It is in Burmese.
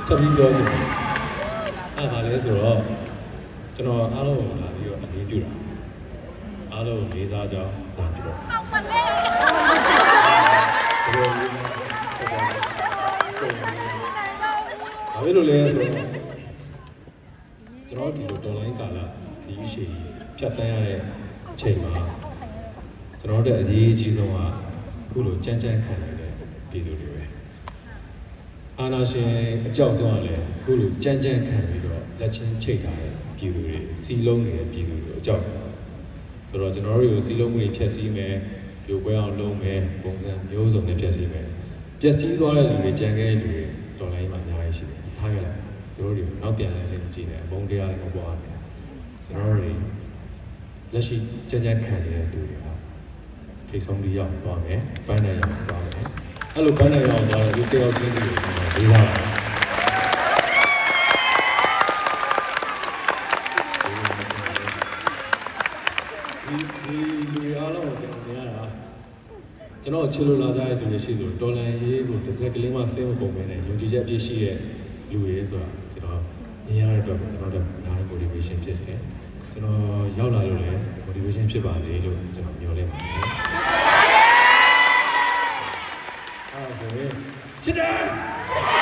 ထပ်ပြီးပြောချင်တယ်အဲ့ဒါလည်းဆိုတော့ကျွန်တော်အားလုံးကိုလာပြီးတော့အလေးပြုတာအားလုံးလေးစားကြောင်းလာပြီးတော့အောင်မလေးဘာဖြစ်လို့လဲဆိုတော့ကျွန်တော်ဒီလိုတော်လိုင်းကာလခရီးရှည်ဖြတ်တန်းရတဲ့အချိန်မှာကျွန်တော်တို့အရေးအကြီးဆုံးကအခုလိုကြမ်းကြမ်းခံရတဲ့ပြည်သူတွေပဲအာနာရှင်အကြောက်ဆုံးကလည်းအခုလိုကြမ်းကြမ်းခံပြီးတော့လက်ချင်းချိတ်ထားတဲ့ပြည်သူတွေစီလုံးနေတဲ့ပြည်သူတွေအကြောက်ဆုံးဆိုတော့ကျွန်တော်တို့ကိုစီလုံးမှုတွေဖျက်ဆီးမယ်ပြိုကွဲအောင်လုပ်မယ်ပုံစံမျိုးစုံနဲ့ဖျက်ဆီးမယ်ပျက်စီးသွားတဲ့လူတွေကြံခဲ့တဲ့လူတွေတော်လိုင်းမှာအများကြီးရှိတယ်ထားခဲ့လိုက်တို့တွေနောက်ပြန်လဲလည်းကြည့်တယ်အဘုံတရားတွေမပွားဘူးကျွန်တော်တို့လက်ရှိကြမ်းကြမ်းခံနေတဲ့သူတွေကထိတ်ဆုံးပြီးရောက်သွားမယ်ပန်းနိုင်ရောက်သွားမယ်အဲ့လိုပန်းနိုင်ရောက်သွားတဲ့ဒီတယောက်ချင်းစီကိုကျွန်တော်လေးလာတာဒီလူအားလုံးကိုကျွန်တော်မြင်ရတာကျွန်တော်ချစ်လို့လာကြတဲ့သူတွေရှိဆိုတော်လန်ရေးကိုတစ်စက်ကလေးမှစိတ်မကုန်ပဲနဲ့ယုံကြည်ချက်အပြည့်ရှိတဲ့လူတွေဆိုတာကျွန်တော်မြင်ရတဲ့အတွက်ကျွန်တော်တို့ဒါ motivation ဖြစ်တယ်ကျွန်တော်ရောက်လာလို့လည်း motivation ဖြစ်ပါစေလို့ကျွန်တော်မျှော်လင့်ပါတယ်အားလုံးချစ်တယ်